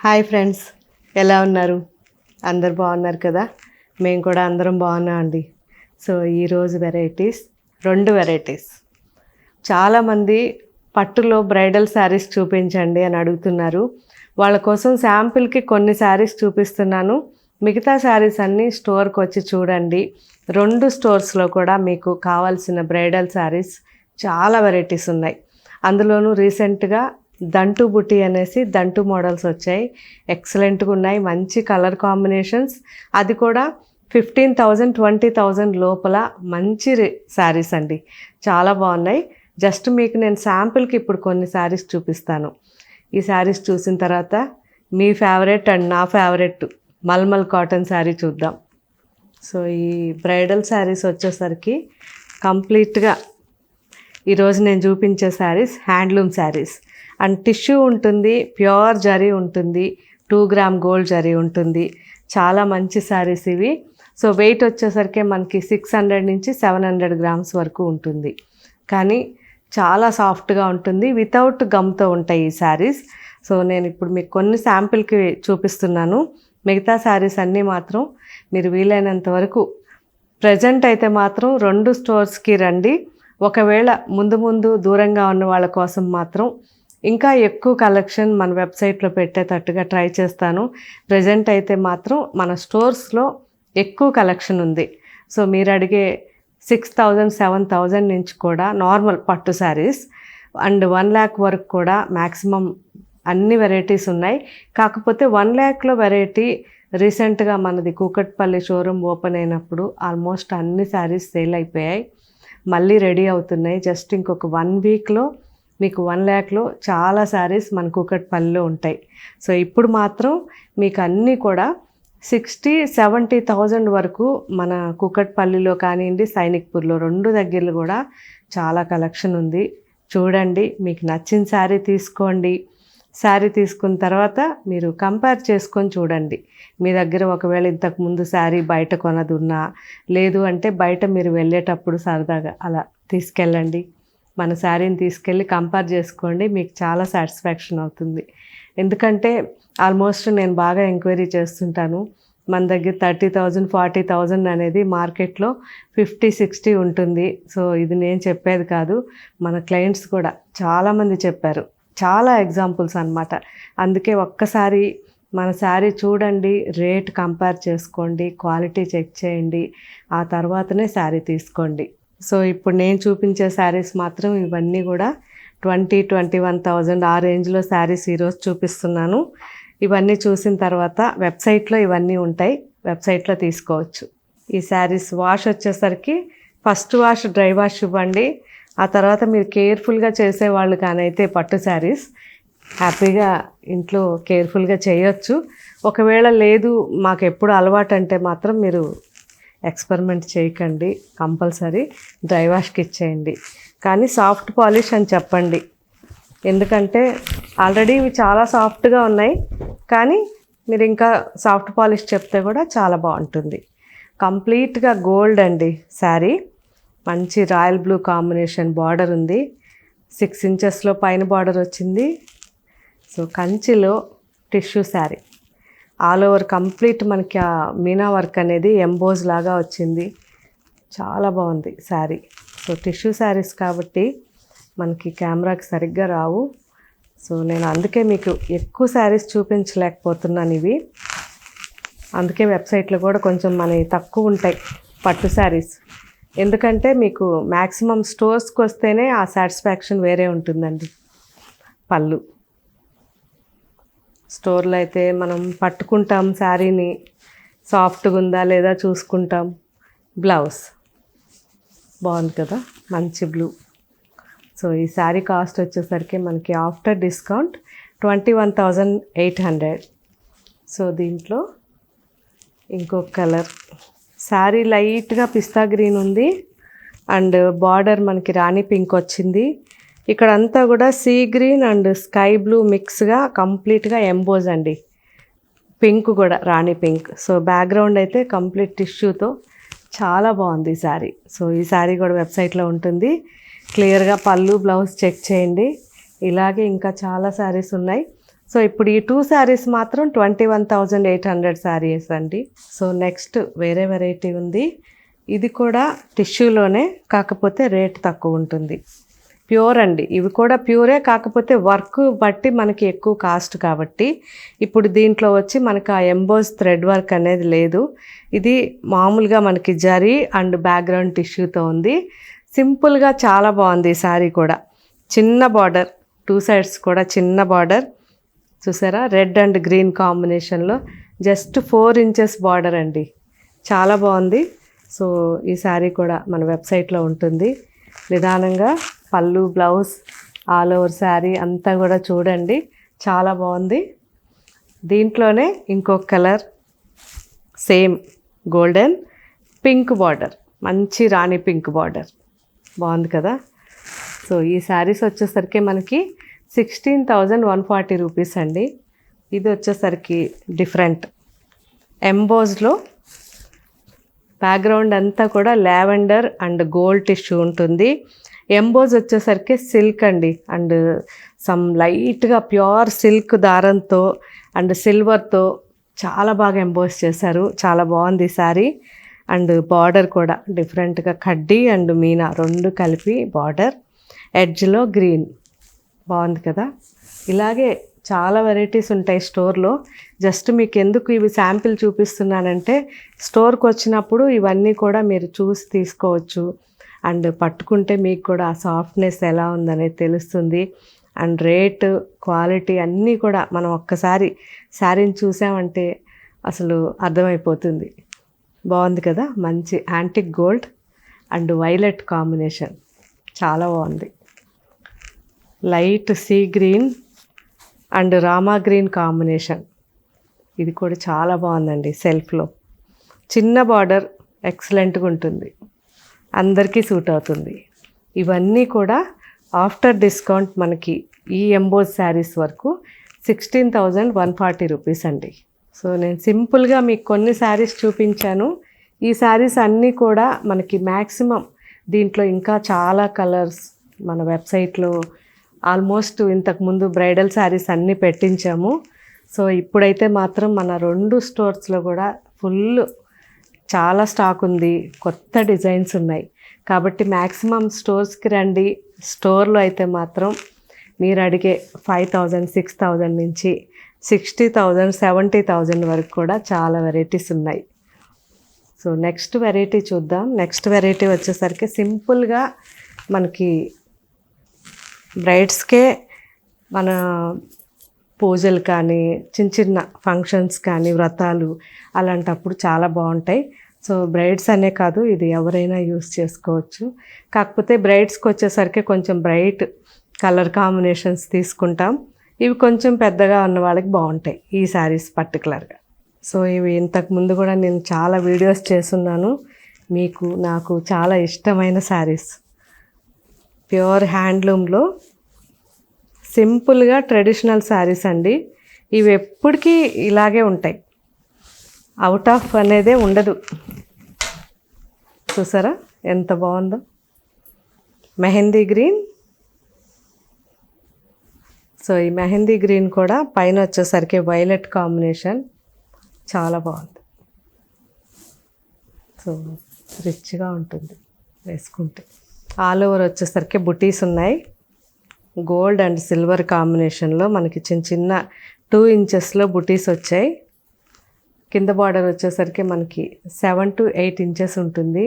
Hi friends, ఎలా ఉన్నారు? అందరు బాగున్నారు కదా? మేము కూడా అందరం బాగున్నామండి. సో ఈరోజు రెండు వెరైటీస్. చాలామంది పట్టులో బ్రైడల్ శారీస్ చూపించండి అని అడుగుతున్నారు. వాళ్ళ కోసం శాంపిల్కి కొన్ని శారీస్ చూపిస్తున్నాను. మిగతా శారీస్ అన్నీ స్టోర్కి వచ్చి చూడండి. 2 స్టోర్స్లో కూడా మీకు కావాల్సిన బ్రైడల్ శారీస్ చాలా వెరైటీస్ ఉన్నాయి. అందులోనూ రీసెంట్గా దంటు బుట్టి అనేసి దంటు మోడల్స్ వచ్చాయి. ఎక్సలెంట్గా ఉన్నాయి, మంచి కలర్ కాంబినేషన్స్. అది కూడా 15,000 20,000 లోపల మంచి శారీస్ అండి, చాలా బాగున్నాయి. జస్ట్ మీకు నేను శాంపుల్కి ఇప్పుడు కొన్ని శారీస్ చూపిస్తాను. ఈ శారీస్ చూసిన తర్వాత మీ ఫేవరెట్ అండ్ నా ఫేవరెట్ మల్మల్ కాటన్ శారీ చూద్దాం. సో ఈ బ్రైడల్ శారీస్ వచ్చేసరికి కంప్లీట్గా ఈరోజు నేను చూపించే saris handloom saris. And tissue ఉంటుంది, ప్యూర్ జరీ ఉంటుంది, 2 గ్రామ్ గోల్డ్ జరీ ఉంటుంది. చాలా మంచి శారీస్ ఇవి. సో వెయిట్ వచ్చేసరికి మనకి 600 నుంచి 700 గ్రామ్స్ వరకు ఉంటుంది. కానీ చాలా సాఫ్ట్గా ఉంటుంది, వితౌట్ గమ్తో ఉంటాయి ఈ శారీస్. సో నేను ఇప్పుడు మీకు కొన్ని శాంపిల్కి చూపిస్తున్నాను. మిగతా శారీస్ అన్నీ మాత్రం మీరు వీలైనంత వరకు ప్రజెంట్ అయితే మాత్రం 2 స్టోర్స్కి రండి. ఒకవేళ ముందు దూరంగా ఉన్న వాళ్ళ కోసం మాత్రం ఇంకా ఎక్కువ కలెక్షన్ మన వెబ్సైట్లో పెట్టేటట్టుగా ట్రై చేస్తాను. ప్రజెంట్ అయితే మాత్రం మన స్టోర్స్లో ఎక్కువ కలెక్షన్ ఉంది. సో మీరు అడిగే 6,000 7,000 నుంచి కూడా నార్మల్ పట్టు శారీస్ అండ్ 1 lakh వరకు కూడా మ్యాక్సిమం అన్ని వెరైటీస్ ఉన్నాయి. కాకపోతే 1 lakhలో వెరైటీ రీసెంట్గా మనది కూకట్పల్లి షోరూమ్ ఓపెన్ అయినప్పుడు ఆల్మోస్ట్ అన్ని శారీస్ సేల్ అయిపోయాయి. మళ్ళీ రెడీ అవుతున్నాయి. జస్ట్ ఇంకొక 1 వీక్లో మీకు 1 lakhలో చాలా శారీస్ మన కూకట్పల్లిలో ఉంటాయి. సో ఇప్పుడు మాత్రం మీకు అన్నీ కూడా 60,000-70,000 వరకు మన కూకట్పల్లిలో కానివ్వండి, సైనిక్పూర్లో 2 దగ్గరలో కూడా చాలా కలెక్షన్ ఉంది. చూడండి, మీకు నచ్చిన శారీ తీసుకోండి. శారీ తీసుకున్న తర్వాత మీరు కంపేర్ చేసుకొని చూడండి. మీ దగ్గర ఒకవేళ ఇంతకుముందు శారీ బయట కొనదున్నా, లేదు అంటే బయట మీరు వెళ్ళేటప్పుడు సరదాగా అలా తీసుకెళ్ళండి. మన శారీని తీసుకెళ్ళి కంపేర్ చేసుకోండి, మీకు చాలా సాటిస్ఫాక్షన్ అవుతుంది. ఎందుకంటే ఆల్మోస్ట్ నేను బాగా ఎంక్వైరీ చేస్తుంటాను. మన దగ్గర 30,000 40,000 అనేది మార్కెట్లో 50-60 ఉంటుంది. సో ఇది నేను చెప్పేది కాదు, మన క్లయింట్స్ కూడా చాలామంది చెప్పారు. చాలా ఎగ్జాంపుల్స్ అన్నమాట. అందుకే ఒక్కసారి మన శారీ చూడండి, రేట్ కంపేర్ చేసుకోండి, క్వాలిటీ చెక్ చేయండి, ఆ తర్వాతనే శారీ తీసుకోండి. సో ఇప్పుడు నేను చూపించే శారీస్ మాత్రం ఇవన్నీ కూడా 20,000-21,000 ఆ రేంజ్లో శారీస్ ఈరోజు చూపిస్తున్నాను. ఇవన్నీ చూసిన తర్వాత వెబ్సైట్లో ఇవన్నీ ఉంటాయి, వెబ్సైట్లో తీసుకోవచ్చు. ఈ శారీస్ వాష్ వచ్చేసరికి ఫస్ట్ వాష్ డ్రై వాష్ ఇవ్వండి. ఆ తర్వాత మీరు కేర్ఫుల్గా చేసేవాళ్ళు కానైతే పట్టు శారీస్ హ్యాపీగా ఇంట్లో కేర్ఫుల్గా చేయొచ్చు. ఒకవేళ లేదు మాకు ఎప్పుడు అలవాటు అంటే మాత్రం మీరు ఎక్స్పెరిమెంట్ చేయకండి, కంపల్సరీ డ్రై వాష్కి ఇచ్చేయండి. కానీ సాఫ్ట్ పాలిష్ అని చెప్పండి, ఎందుకంటే ఆల్రెడీ ఇవి చాలా సాఫ్ట్గా ఉన్నాయి. కానీ మీరు ఇంకా సాఫ్ట్ పాలిష్ చెప్తే కూడా చాలా బాగుంటుంది. కంప్లీట్గా గోల్డ్ అండి శారీ. మంచి రాయల్ బ్లూ కాంబినేషన్ బార్డర్ ఉంది, 6 ఇంచెస్లో పైన బార్డర్ వచ్చింది. సో కంచిలో tissue sari, all over complete మనకి ఆ మీనా వర్క్ అనేది ఎంబోజ్ లాగా వచ్చింది. చాలా బాగుంది శారీ. సో టిష్యూ శారీస్ కాబట్టి మనకి కెమెరాకి సరిగ్గా రావు. సో నేను అందుకే మీకు ఎక్కువ శారీస్ చూపించలేకపోతున్నాను ఇవి. అందుకే వెబ్సైట్లో కూడా కొంచెం మనవి తక్కువ ఉంటాయి పట్టు శారీస్. ఎందుకంటే మీకు మ్యాక్సిమం స్టోర్స్కి వస్తేనే ఆ సాటిస్ఫాక్షన్ వేరే ఉంటుందండి. పళ్ళు స్టోర్లో అయితే మనం పట్టుకుంటాం శారీని, సాఫ్ట్గా ఉందా లేదా చూసుకుంటాం. బ్లౌజ్ బాగుంది కదా, మంచి బ్లూ. సో ఈ శారీ కాస్ట్ వచ్చేసరికి మనకి ఆఫ్టర్ డిస్కౌంట్ 21,800. సో దీంట్లో ఇంకొక కలర్ శారీ లైట్గా పిస్తా గ్రీన్ ఉంది అండ్ బార్డర్ మనకి రాణి పింక్ వచ్చింది. ఇక్కడంతా కూడా sea green and sky blue మిక్స్గా కంప్లీట్గా ఎంబోజ్ అండి, పింక్ కూడా రాణి పింక్. సో బ్యాక్గ్రౌండ్ అయితే కంప్లీట్ టిష్యూతో చాలా బాగుంది ఈ శారీ. సో ఈ శారీ కూడా వెబ్సైట్లో ఉంటుంది. క్లియర్గా పళ్ళు బ్లౌజ్ చెక్ చేయండి. ఇలాగే ఇంకా చాలా శారీస్ ఉన్నాయి. సో ఇప్పుడు ఈ 2 శారీస్ మాత్రం 21,800 శారీస్ అండి. సో నెక్స్ట్ వేరే వెరైటీ ఉంది. ఇది కూడా టిష్యూలోనే, కాకపోతే రేట్ తక్కువ ఉంటుంది. ప్యూర్ అండి, ఇవి కూడా ప్యూరే, కాకపోతే వర్క్ బట్టి మనకి ఎక్కువ కాస్ట్ కాబట్టి ఇప్పుడు దీంట్లో వచ్చి మనకు ఆ ఎంబోస్ థ్రెడ్ వర్క్ అనేది లేదు. ఇది మామూలుగా మనకి జరీ అండ్ బ్యాక్గ్రౌండ్ టిష్యూతో ఉంది. సింపుల్గా చాలా బాగుంది ఈ శారీ కూడా. చిన్న బార్డర్, 2 సైడ్స్ కూడా చిన్న బార్డర్ చూసారా, రెడ్ అండ్ గ్రీన్ కాంబినేషన్లో జస్ట్ 4 ఇంచెస్ బార్డర్ అండి, చాలా బాగుంది. సో ఈ శారీ కూడా మన వెబ్సైట్లో ఉంటుంది. నిదానంగా పళ్ళు, బ్లౌజ్, ఆల్ ఓవర్ శారీ అంతా కూడా చూడండి, చాలా బాగుంది. దీంట్లోనే ఇంకొక colour same golden pink border, మంచి రాణి పింక్ బార్డర్, బాగుంది కదా. సో ఈ శారీస్ వచ్చేసరికి మనకి 16,140 రూపీస్ అండి. ఇది వచ్చేసరికి డిఫరెంట్ ఎంబోస్లో బ్యాక్గ్రౌండ్ అంతా కూడా లావెండర్ అండ్ గోల్డ్ టిష్యూ ఉంటుంది. ఎంబోజ్ వచ్చేసరికి సిల్క్ అండి, అండ్ సమ్ లైట్గా ప్యూర్ సిల్క్ దారంతో అండ్ సిల్వర్తో చాలా బాగా ఎంబోజ్ చేశారు, చాలా బాగుంది శారీ. అండ్ బార్డర్ కూడా డిఫరెంట్గా కడ్డీ అండ్ మీనా రెండు కలిపి బార్డర్, ఎడ్జ్లో గ్రీన్, బాగుంది కదా. ఇలాగే చాలా వెరైటీస్ ఉంటాయి స్టోర్లో. జస్ట్ మీకు ఎందుకు ఇవి శాంపిల్ చూపిస్తున్నానంటే స్టోర్కి వచ్చినప్పుడు ఇవన్నీ కూడా మీరు చూసి తీసుకోవచ్చు. అండ్ పట్టుకుంటే మీకు కూడా ఆ సాఫ్ట్నెస్ ఎలా ఉందనేది తెలుస్తుంది. అండ్ రేటు, క్వాలిటీ అన్నీ కూడా మనం ఒక్కసారి శారీని చూసామంటే అసలు అర్థమైపోతుంది. బాగుంది కదా, మంచి antique gold and violet combination, చాలా బాగుంది. Light sea green and Rama green combination, ఇది కూడా చాలా బాగుందండి. సెల్ఫ్లో చిన్న బార్డర్ ఎక్సలెంట్గా ఉంటుంది, అందరికీ సూట్ అవుతుంది. ఇవన్నీ కూడా ఆఫ్టర్ డిస్కౌంట్ మనకి ఈ ఎంబోజ్ శారీస్ వరకు 16,140 రూపీస్ అండి. సో నేను సింపుల్గా మీకు కొన్ని శారీస్ చూపించాను. ఈ శారీస్ అన్నీ కూడా మనకి మ్యాక్సిమం దీంట్లో ఇంకా చాలా కలర్స్ మన వెబ్సైట్లో ఆల్మోస్ట్ ఇంతకుముందు బ్రైడల్ శారీస్ అన్నీ పెట్టించాము. సో ఇప్పుడైతే మాత్రం మన 2 స్టోర్స్లో కూడా ఫుల్ చాలా స్టాక్ ఉంది, కొత్త డిజైన్స్ ఉన్నాయి. కాబట్టి మ్యాక్సిమం స్టోర్స్కి రండి. స్టోర్లో అయితే మాత్రం మీరు అడిగే 5,000, 6,000 నుంచి 60,000, 70,000 వరకు కూడా చాలా వెరైటీస్ ఉన్నాయి. సో నెక్స్ట్ వెరైటీ చూద్దాం. నెక్స్ట్ వెరైటీ వచ్చేసరికి సింపుల్గా మనకి బ్రైడ్స్కే మన పూజలు కానీ చిన్న చిన్న ఫంక్షన్స్ కానీ వ్రతాలు అలాంటప్పుడు చాలా బాగుంటాయి. సో బ్రైడ్స్ అనే కాదు, ఇది ఎవరైనా యూస్ చేసుకోవచ్చు. కాకపోతే బ్రైడ్స్కి వచ్చేసరికి కొంచెం బ్రైట్ కలర్ కాంబినేషన్స్ తీసుకుంటాం. ఇవి కొంచెం పెద్దగా ఉన్న వాళ్ళకి బాగుంటాయి ఈ శారీస్ పర్టికులర్గా. సో ఇవి ఇంతకుముందు కూడా నేను చాలా వీడియోస్ చేస్తున్నాను. మీకు నాకు చాలా ఇష్టమైన శారీస్, ప్యూర్ హ్యాండ్లూమ్లో సింపుల్గా ట్రెడిషనల్ శారీస్ అండి. ఇవి ఎప్పటికీ ఇలాగే ఉంటాయి, అవుట్ ఆఫ్ అనేదే ఉండదు. చూసారా ఎంత బాగుందో, మెహందీ గ్రీన్. సో ఈ మెహందీ గ్రీన్ కూడా పైన వచ్చేసరికి వైలెట్ కాంబినేషన్, చాలా బాగుంది. సో రిచ్గా ఉంటుంది వేసుకుంటే. ఆల్ ఓవర్ వచ్చేసరికి బుటీస్ ఉన్నాయి, గోల్డ్ అండ్ సిల్వర్ కాంబినేషన్లో మనకి చిన్న చిన్న 2 ఇంచెస్లో బుటీస్ వచ్చాయి. కింద బార్డర్ వచ్చేసరికి మనకి 7 to 8 ఇంచెస్ ఉంటుంది.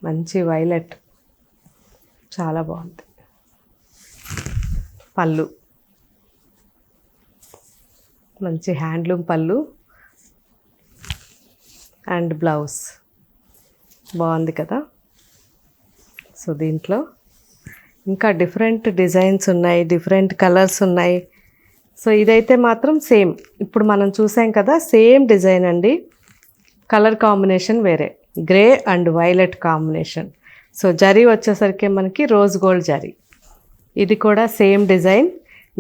మంచి వైలెట్, చాలా బాగుంది. పళ్ళు మంచి హ్యాండ్లూమ్ పళ్ళు అండ్ బ్లౌజ్, బాగుంది కదా. సో దీంట్లో ఇంకా డిఫరెంట్ డిజైన్స్ ఉన్నాయి, డిఫరెంట్ కలర్స్ ఉన్నాయి. సో ఇదైతే మాత్రం సేమ్ ఇప్పుడు మనం చూసాం కదా, సేమ్ డిజైన్ అండి, కలర్ కాంబినేషన్ వేరే, grey and violet combination. So zari వచ్చేసరికి మనకి రోజ్ గోల్డ్ జరీ. ఇది కూడా same design,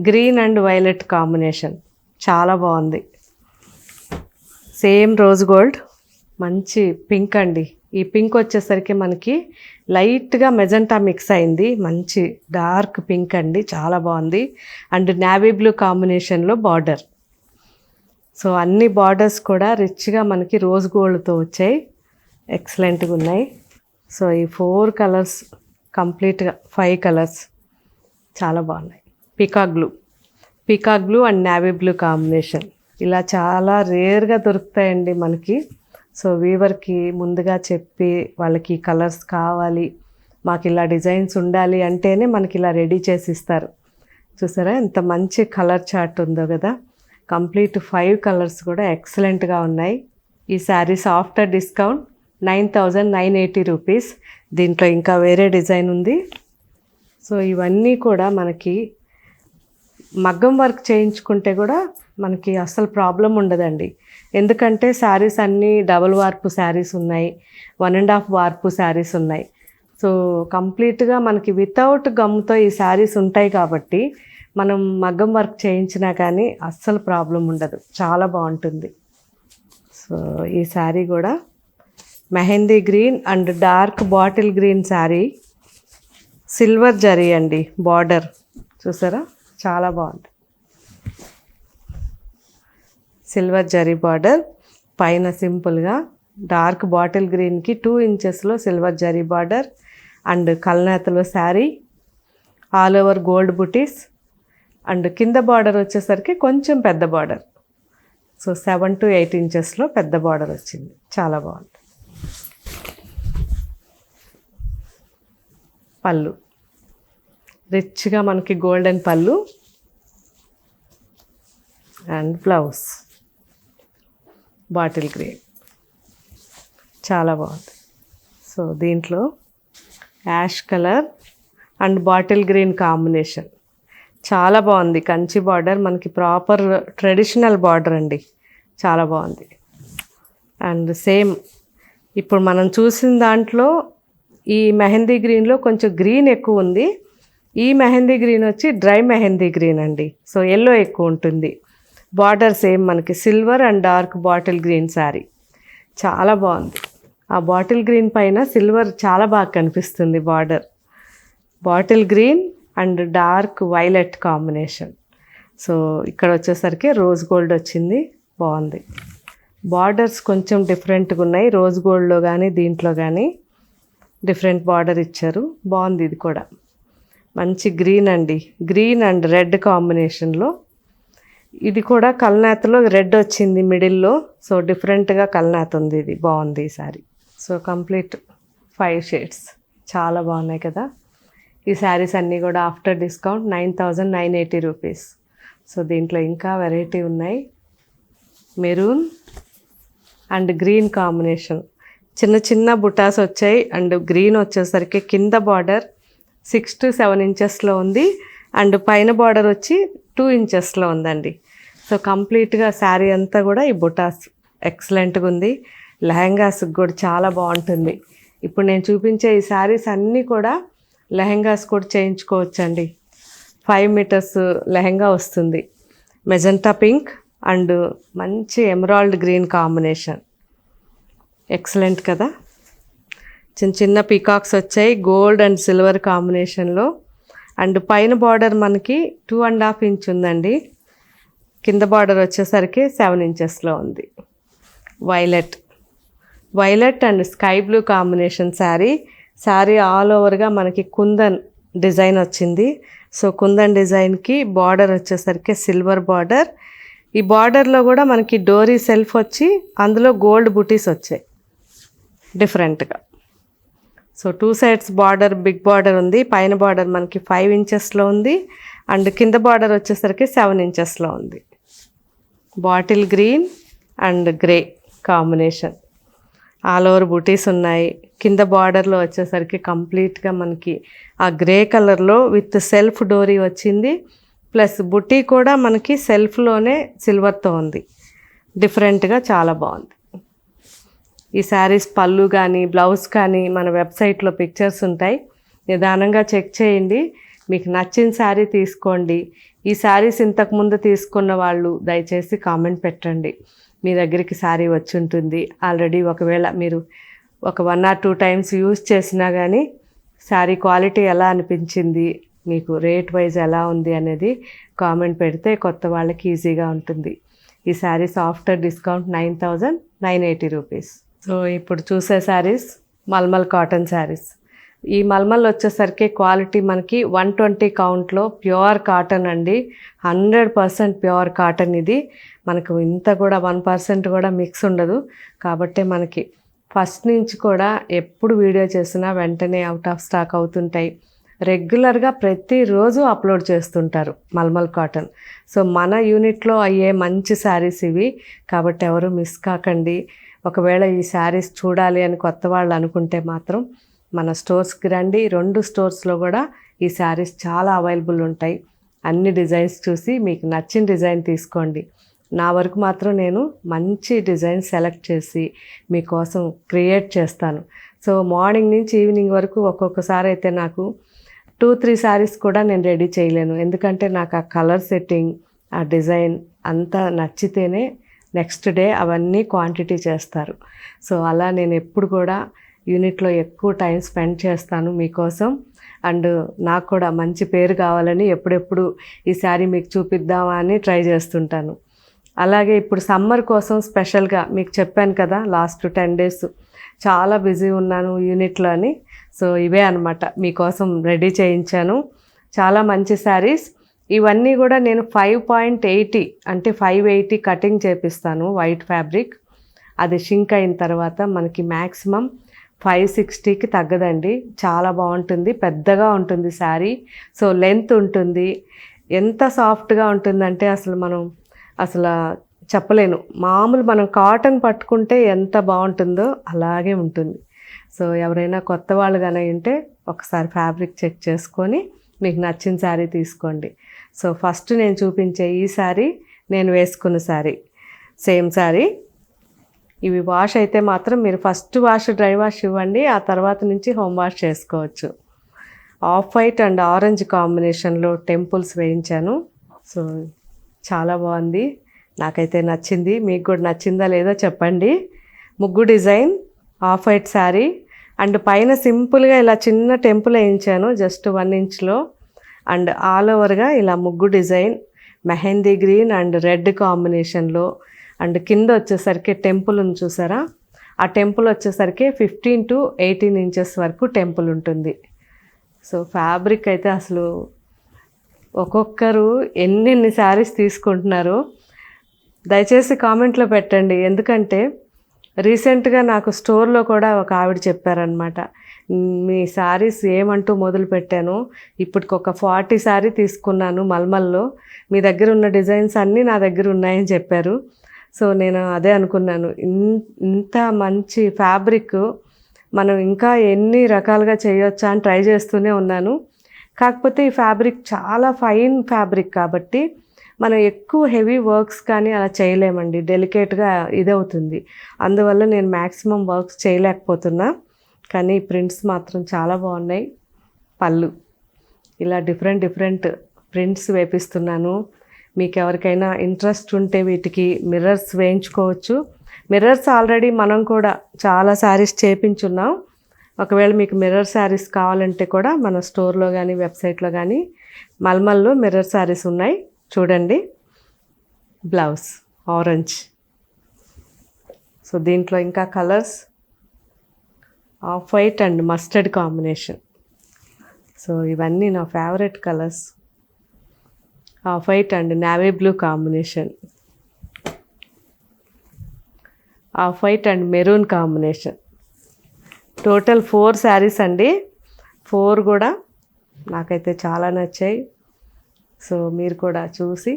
green and violet combination, చాలా బాగుంది. సేమ్ రోజ్ గోల్డ్, మంచి పింక్ అండి. ఈ పింక్ వచ్చేసరికి మనకి లైట్గా మెజెంటా మిక్స్ అయింది, మంచి డార్క్ పింక్ అండి, చాలా బాగుంది. అండ్ నేవీ బ్లూ కాంబినేషన్లో బార్డర్. సో అన్ని బార్డర్స్ కూడా రిచ్గా మనకి రోజ్ గోల్డ్తో వచ్చాయి, ఎక్సలెంట్గా ఉన్నాయి. సో ఈ 4 కలర్స్ కంప్లీట్గా 5 కలర్స్ చాలా బాగున్నాయి. Peacock blue and navy blue combination ఇలా చాలా రేర్గా దొరుకుతాయండి మనకి. సో వీవర్కి ముందుగా చెప్పి వాళ్ళకి ఈ కలర్స్ కావాలి, మాకు ఇలా డిజైన్స్ ఉండాలి అంటేనే మనకి ఇలా రెడీ చేసి ఇస్తారు. చూసారా ఎంత మంచి కలర్ చార్ట్ ఉందో కదా. కంప్లీట్ 5 కలర్స్ కూడా ఎక్సలెంట్గా ఉన్నాయి. ఈ శారీస్ ఆఫ్టర్ డిస్కౌంట్ 9,980 రూపీస్. దీంట్లో ఇంకా వేరే డిజైన్ ఉంది. సో ఇవన్నీ కూడా మనకి మగ్గం వర్క్ చేయించుకుంటే కూడా మనకి అస్సలు ప్రాబ్లం ఉండదండి. ఎందుకంటే శారీస్ అన్నీ డబుల్ వార్పు శారీస్ ఉన్నాయి, 1.5 వార్పు శారీస్ ఉన్నాయి. సో కంప్లీట్గా మనకి వితౌట్ గమ్తో ఈ శారీస్ ఉంటాయి కాబట్టి మనం మగ్గం వర్క్ చేయించినా కానీ అస్సలు ప్రాబ్లం ఉండదు, చాలా బాగుంటుంది. సో ఈ శారీ కూడా mehndi green and dark bottle green sari, silver zari అండి బార్డర్, చూసారా చాలా బాగుంది. సిల్వర్ జరీ బార్డర్ పైన సింపుల్గా డార్క్ బాటిల్ గ్రీన్కి 2 ఇంచెస్లో సిల్వర్ జరీ బార్డర్ అండ్ కల్నేతలో శారీ, ఆల్ ఓవర్ గోల్డ్ బుటీస్ అండ్ కింద బార్డర్ వచ్చేసరికి కొంచెం పెద్ద బార్డర్. సో 7 to 8 ఇంచెస్లో పెద్ద బార్డర్ వచ్చింది, చాలా బాగుంది. పళ్ళు రిచ్గా మనకి గోల్డెన్ పళ్ళు అండ్ బ్లౌజ్ బాటిల్ గ్రీన్, చాలా బాగుంది. సో దీంట్లో ash colour and bottle green combination చాలా బాగుంది. కంచి బార్డర్ మనకి ప్రాపర్ ట్రెడిషనల్ బార్డర్ అండి, చాలా బాగుంది. అండ్ సేమ్ ఇప్పుడు మనం చూసిన దాంట్లో ఈ మెహందీ గ్రీన్లో కొంచెం గ్రీన్ ఎక్కువ ఉంది, ఈ మెహందీ గ్రీన్ వచ్చి డ్రై మెహందీ గ్రీన్ అండి. సో ఎల్లో ఎక్కువ ఉంటుంది. బార్డర్ సేమ్ మనకి silver and dark bottle green sari, చాలా బాగుంది. ఆ బాటిల్ గ్రీన్ పైన సిల్వర్ చాలా బాగా కనిపిస్తుంది border. Bottle green and dark violet combination. So ఇక్కడ వచ్చేసరికి రోజ్ గోల్డ్ వచ్చింది, బాగుంది. బార్డర్స్ కొంచెం డిఫరెంట్గా ఉన్నాయి, రోజ్ గోల్డ్లో కానీ దీంట్లో కానీ డిఫరెంట్ బార్డర్ ఇచ్చారు, బాగుంది. ఇది కూడా మంచి గ్రీన్ అండి, గ్రీన్ అండ్ రెడ్ కాంబినేషన్లో. ఇది కూడా కల్నేతలో రెడ్ వచ్చింది మిడిల్లో, సో డిఫరెంట్గా కల్నేత ఉంది, ఇది బాగుంది ఈ సారీ. సో కంప్లీట్ 5 షేడ్స్ చాలా బాగున్నాయి కదా. ఈ శారీస్ అన్నీ కూడా ఆఫ్టర్ డిస్కౌంట్ 9,980 రూపీస్. సో దీంట్లో ఇంకా వెరైటీ ఉన్నాయి. మెరూన్ అండ్ గ్రీన్ కాంబినేషన్, చిన్న చిన్న బుటాస్ వచ్చాయి. అండ్ గ్రీన్ వచ్చేసరికి కింద బార్డర్ 6 to 7 ఇంచెస్లో ఉంది అండ్ పైన బార్డర్ వచ్చి 2 ఇంచెస్లో ఉందండి. సో కంప్లీట్గా శారీ అంతా కూడా ఈ బుటాస్ ఎక్సలెంట్గా ఉంది. లెహంగాస్కి కూడా చాలా బాగుంటుంది. ఇప్పుడు నేను చూపించే ఈ శారీస్ అన్నీ కూడా లెహంగాస్ కూడా చేయించుకోవచ్చండి. 5 మీటర్స్ లెహంగా వస్తుంది. మెజెంటా పింక్ అండ్ మంచి ఎమరాల్డ్ గ్రీన్ కాంబినేషన్, ఎక్సలెంట్ కదా. చిన్న చిన్న పీకాక్స్ వచ్చాయి గోల్డ్ అండ్ సిల్వర్ కాంబినేషన్లో. అండ్ పైన బార్డర్ మనకి 2.5 ఇంచ్ ఉందండి, కింద బార్డర్ వచ్చేసరికి 7 ఇంచెస్లో ఉంది. Violet and sky blue combination sari all ఓవర్గా మనకి కుందన్ డిజైన్ వచ్చింది. సో కుందన్ డిజైన్కి బార్డర్ వచ్చేసరికి సిల్వర్ బార్డర్. ఈ బార్డర్లో కూడా మనకి డోరీ సెల్ఫ్ వచ్చి అందులో గోల్డ్ బుటీస్ వచ్చాయి డిఫరెంట్గా. So 2 sides border big border ఉంది. పైన బార్డర్ మనకి 5 ఇంచెస్లో ఉంది అండ్ కింద బార్డర్ వచ్చేసరికి 7 ఇంచెస్లో ఉంది. Bottle green and grey combination, all over బుటీస్ ఉన్నాయి. కింద బార్డర్లో వచ్చేసరికి కంప్లీట్గా మనకి ఆ గ్రే కలర్లో విత్ సెల్ఫ్ డోరీ వచ్చింది. ప్లస్ బుటీ కూడా మనకి సెల్ఫ్లోనే సిల్వర్తో ఉంది, డిఫరెంట్గా చాలా బాగుంది. ఈ శారీస్ పళ్ళు కానీ బ్లౌజ్ కానీ మన వెబ్సైట్లో పిక్చర్స్ ఉంటాయి, నిదానంగా చెక్ చేయండి. మీకు నచ్చిన శారీ తీసుకోండి. ఈ శారీస్ ఇంతకుముందు తీసుకున్న వాళ్ళు దయచేసి కామెంట్ పెట్టండి, మీ దగ్గరికి శారీ వచ్చి ఉంటుంది ఆల్రెడీ. ఒకవేళ మీరు ఒక 1 or 2 టైమ్స్ యూజ్ చేసినా కానీ శారీ క్వాలిటీ ఎలా అనిపించింది, మీకు రేట్ వైజ్ ఎలా ఉంది అనేది కామెంట్ పెడితే కొత్త వాళ్ళకి ఈజీగా ఉంటుంది. ఈ saris after discount 9,980 rupees. So ఇప్పుడు చూసే శారీస్ మల్మల్ కాటన్ శారీస్. ఈ మల్మల్ వచ్చేసరికి క్వాలిటీ మనకి 120 కౌంట్లో ప్యూర్ కాటన్ అండి. 100% ప్యూర్ కాటన్. ఇది మనకు ఇంత కూడా 1% కూడా మిక్స్ ఉండదు. కాబట్టి మనకి ఫస్ట్ నుంచి కూడా ఎప్పుడు వీడియో చేసినా వెంటనే అవుట్ ఆఫ్ స్టాక్ అవుతుంటాయి. రెగ్యులర్గా ప్రతిరోజు అప్లోడ్ చేస్తుంటారు మల్మల్ కాటన్. సో మన యూనిట్లో అయ్యే మంచి శారీస్ ఇవి. కాబట్టి ఎవరు మిస్ కాకండి. ఒకవేళ ఈ శారీస్ చూడాలి అని కొత్త వాళ్ళు అనుకుంటే మాత్రం మన స్టోర్స్కి రండి. 2 స్టోర్స్లో కూడా ఈ శారీస్ చాలా అవైలబుల్ ఉంటాయి. అన్ని డిజైన్స్ చూసి మీకు నచ్చిన డిజైన్ తీసుకోండి. నా వరకు మాత్రం నేను మంచి డిజైన్ సెలెక్ట్ చేసి మీకోసం క్రియేట్ చేస్తాను. సో మార్నింగ్ నుంచి ఈవినింగ్ వరకు ఒక్కొక్కసారి అయితే నాకు 2-3 శారీస్ కూడా నేను రెడీ చేయలేను. ఎందుకంటే నాకు ఆ కలర్ సెట్టింగ్, ఆ డిజైన్ అంతా నచ్చితేనే నెక్స్ట్ డే అవన్నీ క్వాంటిటీ చేస్తారు. సో అలా నేను ఎప్పుడు కూడా యూనిట్లో ఎక్కువ టైం స్పెండ్ చేస్తాను మీకోసం. అండ్ నాకు కూడా మంచి పేరు కావాలని ఎప్పుడెప్పుడు ఈ శారీ మీకు చూపిద్దామా అని ట్రై చేస్తుంటాను. అలాగే ఇప్పుడు సమ్మర్ కోసం స్పెషల్గా మీకు చెప్పాను కదా, లాస్ట్ 10 days చాలా బిజీ ఉన్నాను యూనిట్లో అని. సో ఇవే అనమాట మీకోసం రెడీ చేయించాను. చాలా మంచి శారీస్. ఇవన్నీ కూడా నేను 5.80 అంటే 580 కటింగ్ చేపిస్తాను. వైట్ ఫ్యాబ్రిక్ అది షింక్ అయిన తర్వాత మనకి మ్యాక్సిమం 560కి తగ్గదండి. చాలా బాగుంటుంది. పెద్దగా ఉంటుంది శారీ. సో లెంత్ ఉంటుంది. ఎంత సాఫ్ట్గా ఉంటుందంటే అసలు చెప్పలేను. మామూలు మనం కాటన్ పట్టుకుంటే ఎంత బాగుంటుందో అలాగే ఉంటుంది. సో ఎవరైనా కొత్త వాళ్ళు కానీ ఉంటే ఒకసారి ఫ్యాబ్రిక్ చెక్ చేసుకొని మీకు నచ్చిన శారీ తీసుకోండి. సో ఫస్ట్ నేను చూపించే ఈ శారీ నేను వేసుకున్న శారీ, సేమ్ శారీ. ఇవి వాష్ అయితే మాత్రం మీరు ఫస్ట్ వాష్ డ్రై వాష్ ఇవ్వండి, ఆ తర్వాత నుంచి హోమ్ వాష్ చేసుకోవచ్చు. ఆఫ్ వైట్ అండ్ ఆరెంజ్ కాంబినేషన్లో టెంపుల్స్ వేయించాను. సో చాలా బాగుంది. నాకైతే నచ్చింది. మీకు కూడా నచ్చిందా లేదో చెప్పండి. ముగ్గు design, off white sari and పైన సింపుల్గా ఇలా చిన్న టెంపుల్ వేయించాను జస్ట్ 1 ఇంచ్లో. అండ్ ఆల్ ఓవర్గా ఇలా ముగ్గు design mehndi green and red కాంబినేషన్లో. అండ్ కింద వచ్చేసరికి టెంపుల్ ఉంది చూసారా, ఆ టెంపుల్ వచ్చేసరికి 15 to 18 inches వరకు టెంపుల్ ఉంటుంది. సో ఫ్యాబ్రిక్ అయితే అసలు ఒక్కొక్కరు ఎన్నెన్ని శారీస్ తీసుకుంటున్నారు దయచేసి కామెంట్లో పెట్టండి. ఎందుకంటే రీసెంట్గా నాకు స్టోర్లో కూడా ఒక ఆవిడ చెప్పారనమాట, మీ శారీస్ ఏమంటూ మొదలు పెట్టాను, ఇప్పటికొక 40 శారీ తీసుకున్నాను మల్మల్లో, మీ దగ్గర ఉన్న డిజైన్స్ అన్నీ నా దగ్గర ఉన్నాయని చెప్పారు. సో నేను అదే అనుకున్నాను, ఇంత మంచి ఫ్యాబ్రిక్ మనం ఇంకా ఎన్ని రకాలుగా చేయొచ్చా అని ట్రై చేస్తూనే ఉన్నాను. కాకపోతే ఈ ఫ్యాబ్రిక్ చాలా ఫైన్ ఫ్యాబ్రిక్ కాబట్టి మనం ఎక్కువ హెవీ వర్క్స్ కానీ అలా చేయలేమండి, డెలికేట్గా ఇదవుతుంది. అందువల్ల నేను మ్యాక్సిమం వర్క్స్ చేయలేకపోతున్నా. కానీ ప్రింట్స్ మాత్రం చాలా బాగున్నాయి. పళ్ళు ఇలా డిఫరెంట్ ప్రింట్స్ వేపిస్తున్నాను. మీకు ఎవరికైనా ఇంట్రెస్ట్ ఉంటే వీటికి మిర్రర్స్ వేయించుకోవచ్చు. మిర్రర్స్ ఆల్రెడీ మనం కూడా చాలా శారీస్ చేపించున్నాం. ఒకవేళ మీకు మిర్రర్ శారీస్ కావాలంటే కూడా మన స్టోర్లో కానీ వెబ్సైట్లో కానీ మల్మల్లో మిర్రర్ శారీస్ ఉన్నాయి చూడండి. Blouse orange. సో దీంట్లో ఇంకా colours of white and mustard combination. So ఇవన్నీ నా favourite colours. Of white and navy blue combination, of white and maroon combination. Total 4 saris అండి. 4 కూడా నాకైతే చాలా నచ్చాయి. సో మీరు కూడా చూసి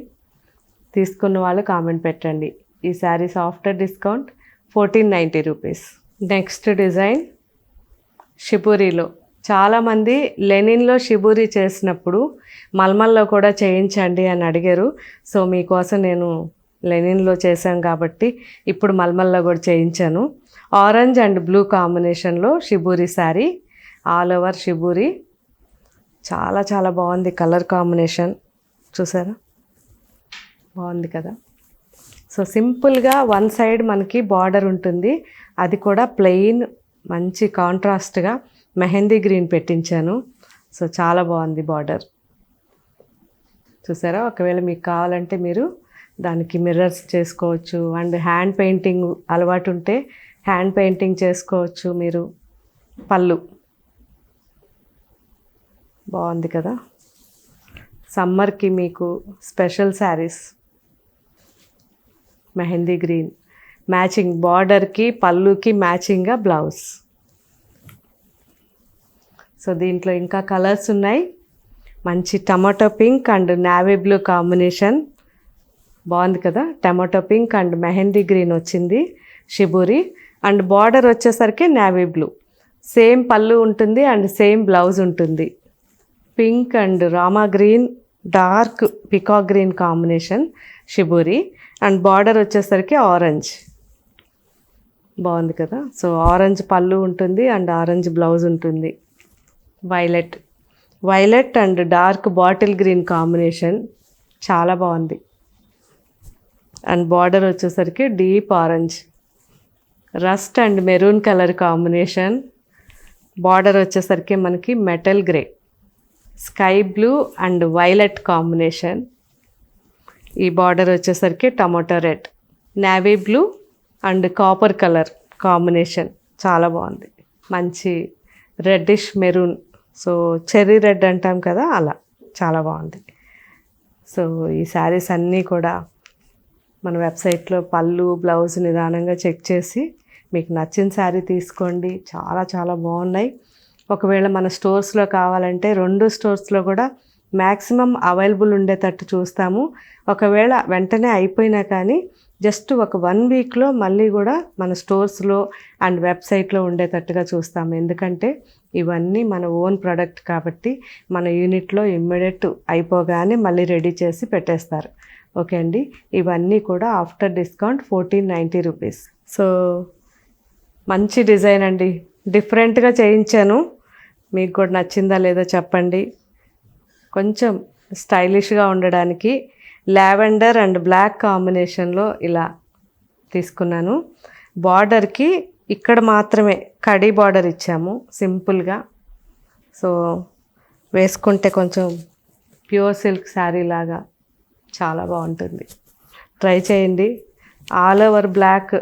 తీసుకున్న వాళ్ళు కామెంట్ పెట్టండి. ఈ saris after discount 1490 rupees. Next design షిబూరిలో. చాలామంది లెనిన్లో షిబూరి చేసినప్పుడు మల్మల్లో కూడా చేయించండి అని అడిగారు. సో మీకోసం నేను లెనిన్లో చేశాను కాబట్టి ఇప్పుడు మల్మల్లో కూడా చేయించాను. ఆరెంజ్ అండ్ బ్లూ కాంబినేషన్లో shibori sari, all over shibori. చాలా చాలా బాగుంది కలర్ కాంబినేషన్, చూసారా బాగుంది కదా. సో సింపుల్గా 1 side మనకి బార్డర్ ఉంటుంది, అది కూడా ప్లెయిన్ మంచి కాంట్రాస్ట్గా మెహందీ గ్రీన్ పెట్టించాను. సో చాలా బాగుంది బార్డర్. చూసారా? ఒకవేళ మీకు కావాలంటే మీరు దానికి మిర్రర్స్ చేసుకోవచ్చు. అండ్ హ్యాండ్ పెయింటింగ్ అలవాటు ఉంటే హ్యాండ్ పెయింటింగ్ చేసుకోవచ్చు మీరు. పళ్ళు బాగుంది కదా. సమ్మర్కి మీకు special saris. Mehndi green matching బార్డర్కి పళ్ళుకి మ్యాచింగ్గా బ్లౌజ్. సో దీంట్లో ఇంకా కలర్స్ ఉన్నాయి. మంచి tomato pink and navy blue combination బాగుంది కదా. Tomato pink and mehndi green వచ్చింది షిబూరి. అండ్ బార్డర్ వచ్చేసరికి నావీ బ్లూ. సేమ్ పళ్ళు ఉంటుంది అండ్ సేమ్ బ్లౌజ్ ఉంటుంది. Pink and Rama green dark peacock green combination shibori. And border వచ్చేసరికి ఆరెంజ్. బాగుంది కదా. సో ఆరెంజ్ పళ్ళు ఉంటుంది అండ్ ఆరెంజ్ బ్లౌజ్ ఉంటుంది. Violet and dark bottle green combination చాలా బాగుంది. అండ్ బార్డర్ వచ్చేసరికి deep orange. Rust and maroon colour combination. Border వచ్చేసరికి మనకి metal grey. Sky blue and violet combination. ఈ బార్డర్ వచ్చేసరికి tomato red, navy blue and copper colour combination చాలా బాగుంది. మంచి reddish maroon. So cherry red అంటాం కదా, అలా చాలా బాగుంది. సో ఈ శారీస్ అన్నీ కూడా మన వెబ్సైట్లో పళ్ళు బ్లౌజ్ నిదానంగా చెక్ చేసి మీకు నచ్చిన శారీ తీసుకోండి. చాలా చాలా బాగున్నాయి. ఒకవేళ మన స్టోర్స్లో కావాలంటే 2 స్టోర్స్లో కూడా మ్యాక్సిమం అవైలబుల్ ఉండేటట్టు చూస్తాము. ఒకవేళ వెంటనే అయిపోయినా కానీ జస్ట్ ఒక 1 వీక్లో మళ్ళీ కూడా మన స్టోర్స్లో అండ్ వెబ్సైట్లో ఉండేటట్టుగా చూస్తాము. ఎందుకంటే ఇవన్నీ మన ఓన్ ప్రోడక్ట్ కాబట్టి మన యూనిట్లో ఇమ్మీడియట్ అయిపోగానే మళ్ళీ రెడీ చేసి పెట్టేస్తారు. ఓకే అండి. ఇవన్నీ కూడా ఆఫ్టర్ డిస్కౌంట్ 1490 రూపీస్. సో మంచి డిజైన్ అండి, డిఫరెంట్గా చేయించాను. మీకు కూడా నచ్చిందా లేదో చెప్పండి. కొంచెం స్టైలిష్గా ఉండడానికి లావెండర్ అండ్ బ్లాక్ కాంబినేషన్లో ఇలా తీసుకున్నాను. బార్డర్కి ఇక్కడ మాత్రమే కడీ బార్డర్ ఇచ్చాము సింపుల్గా. సో వేసుకుంటే కొంచెం ప్యూర్ సిల్క్ శారీ లాగా చాలా బాగుంటుంది. ట్రై చేయండి. ఆల్ ఓవర్ బ్లాక్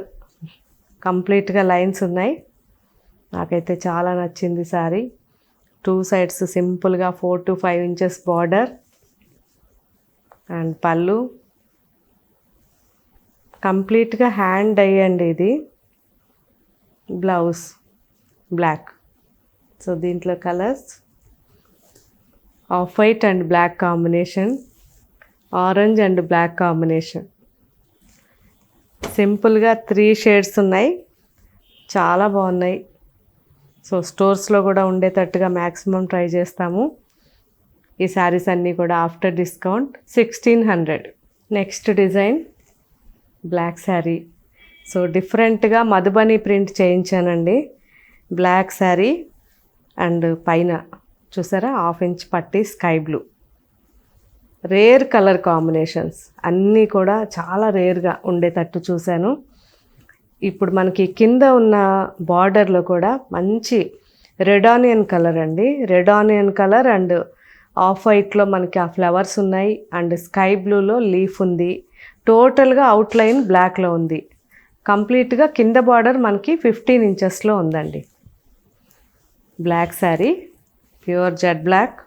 కంప్లీట్గా లైన్స్ ఉన్నాయి. నాకైతే చాలా నచ్చింది శారీ. 2 సైడ్స్ సింపుల్గా 4 to 5 ఇంచెస్ బార్డర్ అండ్ పళ్ళు కంప్లీట్గా హ్యాండ్ డై అండి. ఇది బ్లౌజ్ బ్లాక్. సో దీంట్లో colours of white and black combination, orange and black combination. సింపుల్గా 3 షేడ్స్ ఉన్నాయి, చాలా బాగున్నాయి. సో స్టోర్స్లో కూడా ఉండేటట్టుగా మ్యాక్సిమం ట్రై చేస్తాము. ఈ శారీస్ అన్నీ కూడా after discount 1600. Next design black sari. So డిఫరెంట్గా మధుబని ప్రింట్ చేయించానండి. బ్లాక్ శారీ అండ్ పైన చూసారా 1/2 ఇంచ్ పట్టి sky blue. Rare colour combinations అన్నీ కూడా చాలా రేర్గా ఉండేటట్టు చూశాను. ఇప్పుడు మనకి కింద ఉన్న బార్డర్లో కూడా మంచి రెడ్ ఆనియన్ కలర్ అండి. Red onion colour and off వైట్లో మనకి ఆ ఫ్లవర్స్ ఉన్నాయి అండ్ స్కై బ్లూలో లీఫ్ ఉంది. టోటల్గా అవుట్లైన్ బ్లాక్లో ఉంది. కంప్లీట్గా కింద బార్డర్ మనకి 15 ఇంచెస్లో ఉందండి. Black sari pure jet black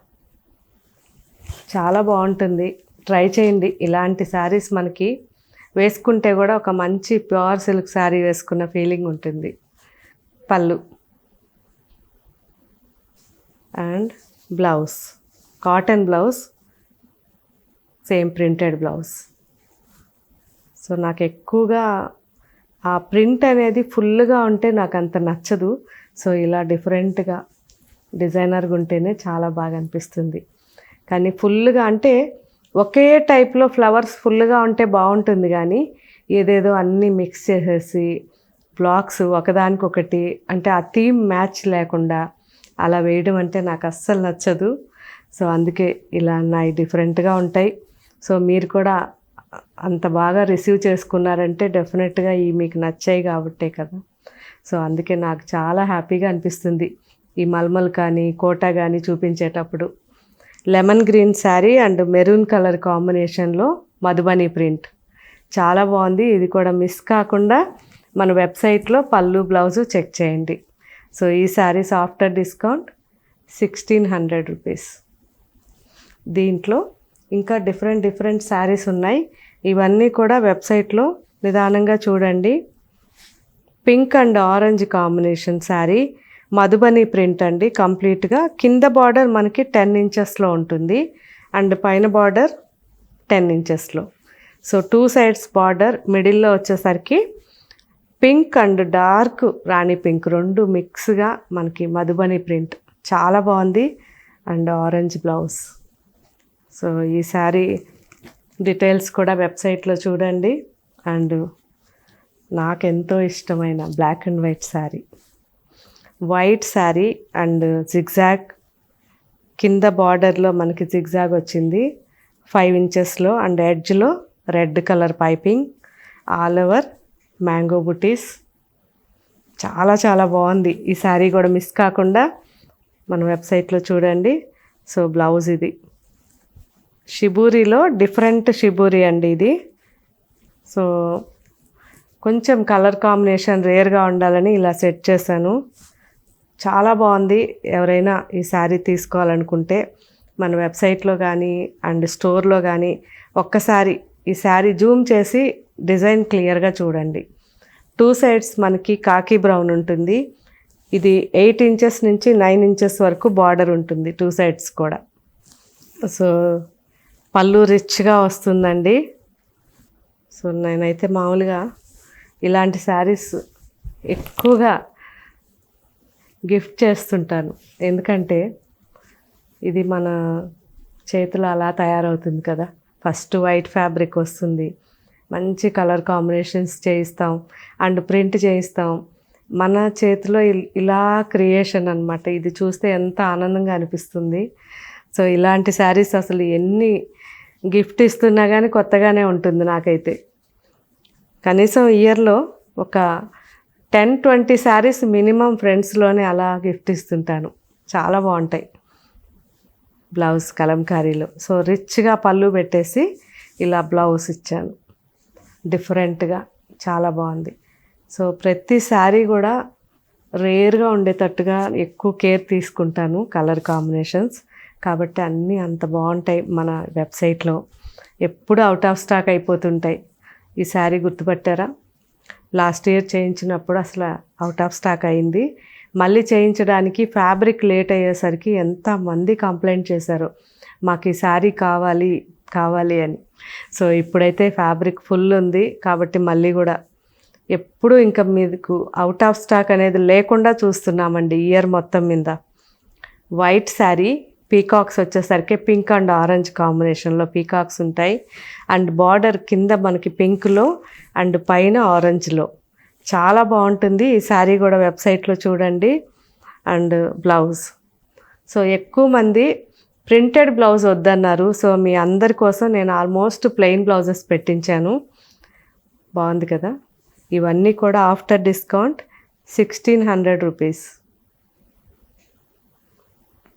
చాలా బాగుంటుంది. ట్రై చేయండి. ఇలాంటి శారీస్ మనకి వేసుకుంటే కూడా ఒక మంచి ప్యూర్ సిల్క్ శారీ వేసుకున్న ఫీలింగ్ ఉంటుంది. పళ్ళు and blouse cotton blouse, same printed blouse. So నాకు ఎక్కువగా ఆ ప్రింట్ అనేది ఫుల్గా ఉంటే నాకు అంత నచ్చదు. సో ఇలా డిఫరెంట్గా డిజైనర్గా ఉంటేనే చాలా బాగా అనిపిస్తుంది. కానీ ఫుల్గా అంటే ఒకే టైప్లో ఫ్లవర్స్ ఫుల్గా ఉంటే బాగుంటుంది, కానీ ఏదేదో అన్నీ మిక్స్ చేసేసి బ్లాక్స్ ఒకదానికొకటి అంటే ఆ థీమ్ మ్యాచ్ లేకుండా అలా వేయడం అంటే నాకు అస్సలు నచ్చదు. సో అందుకే ఇలా అన్నీ డిఫరెంట్గా ఉంటాయి. సో మీరు కూడా అంత బాగా రిసీవ్ చేసుకున్నారంటే డెఫినెట్గా ఈ మీకు నచ్చాయి కాబట్టే కదా. సో అందుకే నాకు చాలా హ్యాపీగా అనిపిస్తుంది ఈ మల్మల్ కానీ కోటా కానీ చూపించేటప్పుడు. Lemon green sari and maroon colour కాంబినేషన్లో మధుబని ప్రింట్ చాలా బాగుంది. ఇది కూడా మిస్ కాకుండా మన వెబ్సైట్లో పళ్ళు బ్లౌజు చెక్ చేయండి. సో ఈ శారీస్ ఆఫ్టర్ డిస్కౌంట్ 1600 రూపీస్. దీంట్లో ఇంకా డిఫరెంట్ శారీస్ ఉన్నాయి. ఇవన్నీ కూడా వెబ్సైట్లో నిదానంగా చూడండి. Pink and orange combination sari Madhubani print అండి. కంప్లీట్గా కింద బార్డర్ మనకి 10 ఇంచెస్లో ఉంటుంది అండ్ పైన బార్డర్ 10 ఇంచెస్లో. సో 2 సైడ్స్ బార్డర్, మిడిల్లో వచ్చేసరికి pink and dark Rani pink రెండు మిక్స్గా మనకి మధుబని ప్రింట్ చాలా బాగుంది. And orange blouse. సో ఈ శారీ డీటెయిల్స్ కూడా వెబ్సైట్లో చూడండి. అండ్ నాకెంతో ఇష్టమైన black and white sari, white sari and zigzag కింద బార్డర్లో మనకి జిగ్జాగ్ వచ్చింది 5 ఇంచెస్లో అండ్ ఎడ్జ్లో red colour piping, all over mango బుటీస్. చాలా బాగుంది. ఈ శారీ కూడా మిస్ కాకుండా మన వెబ్సైట్లో చూడండి. సో బ్లౌజ్ ఇది షిబూరిలో డిఫరెంట్ షిబూరి అండి ఇది. సో కొంచెం కలర్ కాంబినేషన్ రేర్గా ఉండాలని ఇలా సెట్ చేశాను. చాలా బాగుంది. ఎవరైనా ఈ శారీ తీసుకోవాలనుకుంటే మన వెబ్సైట్లో కానీ అండ్ స్టోర్లో కానీ ఒక్కసారి ఈ శారీ జూమ్ చేసి డిజైన్ క్లియర్గా చూడండి. 2 సైడ్స్ మనకి కాకి బ్రౌన్ ఉంటుంది. ఇది 8 ఇంచెస్ నుంచి 9 ఇంచెస్ వరకు బార్డర్ ఉంటుంది 2 సైడ్స్ కూడా. సో పళ్ళు రిచ్గా వస్తుందండి. సో నేనైతే మామూలుగా ఇలాంటి శారీస్ ఎక్కువగా గిఫ్ట్ చేస్తుంటాను. ఎందుకంటే ఇది మన చేతిలో అలా తయారవుతుంది కదా. ఫస్ట్ వైట్ ఫ్యాబ్రిక్ వస్తుంది, మంచి కలర్ కాంబినేషన్స్ చేయిస్తాం అండ్ ప్రింట్ చేయిస్తాం. మన చేతిలో ఇలా క్రియేషన్ అనమాట. ఇది చూస్తే ఎంత ఆనందంగా అనిపిస్తుంది. సో ఇలాంటి శారీస్ అసలు ఎన్ని గిఫ్ట్ ఇస్తున్నా కానీ కొత్తగానే ఉంటుంది నాకైతే. కనీసం ఇయర్లో ఒక 10-20 శారీస్ మినిమం ఫ్రెండ్స్లోనే అలా గిఫ్ట్ ఇస్తుంటాను. చాలా బాగుంటాయి. బ్లౌజ్ కలంకారీలో సో రిచ్గా పళ్ళు పెట్టేసి ఇలా బ్లౌజ్ ఇచ్చాను. డిఫరెంట్గా చాలా బాగుంది. సో ప్రతి శారీ కూడా రేర్గా ఉండేటట్టుగా ఎక్కువ కేర్ తీసుకుంటాను కలర్ కాంబినేషన్స్. కాబట్టి అన్నీ అంత బాగుంటాయి. మన వెబ్సైట్లో ఎప్పుడు అవుట్ ఆఫ్ స్టాక్ అయిపోతుంటాయి. ఈ శారీ గుర్తుపట్టారా? లాస్ట్ ఇయర్ చేయించినప్పుడు అసలు అవుట్ ఆఫ్ స్టాక్ అయింది. మళ్ళీ చేయించడానికి ఫ్యాబ్రిక్ లేట్ అయ్యేసరికి ఎంతమంది కంప్లైంట్ చేశారు, మాకు ఈ శారీ కావాలి అని. సో ఇప్పుడైతే ఫ్యాబ్రిక్ ఫుల్ ఉంది కాబట్టి మళ్ళీ కూడా ఎప్పుడు ఇంకా మీకు అవుట్ ఆఫ్ స్టాక్ అనేది లేకుండా చూస్తున్నామండి ఇయర్ మొత్తం మీద. వైట్ శారీ పీకాక్స్ వచ్చేసరికి పింక్ అండ్ ఆరెంజ్ కాంబినేషన్లో పీకాక్స్ ఉంటాయి అండ్ బార్డర్ కింద మనకి పింక్లో అండ్ పైన ఆరెంజ్లో చాలా బాగుంటుంది. ఈ శారీ కూడా వెబ్సైట్లో చూడండి. అండ్ బ్లౌజ్ సో ఎక్కువ మంది ప్రింటెడ్ బ్లౌజ్ వద్దన్నారు. సో మీ అందరి కోసం నేను ఆల్మోస్ట్ ప్లెయిన్ బ్లౌజెస్ పెట్టించాను. బాగుంది కదా. ఇవన్నీ కూడా after discount 1600 rupees.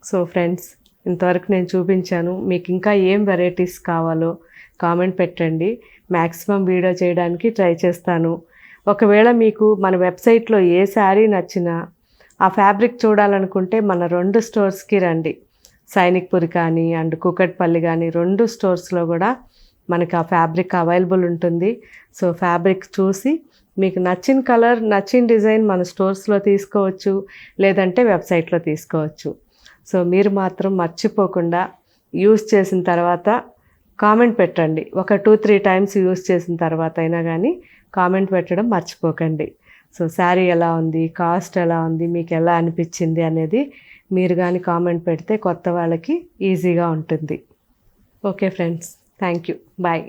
So friends, ఇంతవరకు నేను చూపించాను. మీకు ఇంకా ఏం వెరైటీస్ కావాలో కామెంట్ పెట్టండి. మ్యాక్సిమం వీడియో చేయడానికి ట్రై చేస్తాను. ఒకవేళ మీకు మన వెబ్సైట్లో ఏ శారీ నచ్చినా ఆ ఫ్యాబ్రిక్ చూడాలనుకుంటే మన 2 స్టోర్స్కి రండి. సైనిక్పురి కానీ అండ్ కూకట్పల్లి కానీ 2 స్టోర్స్లో కూడా మనకి ఆ ఫ్యాబ్రిక్ అవైలబుల్ ఉంటుంది. సో ఫ్యాబ్రిక్ చూసి మీకు నచ్చిన కలర్, నచ్చిన డిజైన్ మన స్టోర్స్లో తీసుకోవచ్చు, లేదంటే వెబ్సైట్లో తీసుకోవచ్చు. సో మీరు మాత్రం మర్చిపోకుండా యూస్ చేసిన తర్వాత కామెంట్ పెట్టండి. ఒక 2-3 టైమ్స్ యూస్ చేసిన తర్వాత అయినా కానీ కామెంట్ పెట్టడం మర్చిపోకండి. సో శారీ ఎలా ఉంది, కాస్ట్ ఎలా ఉంది, మీకు ఎలా అనిపించింది అనేది మీరు కానీ కామెంట్ పెడితే కొత్త వాళ్ళకి ఈజీగా ఉంటుంది. Okay friends, thank you. Bye.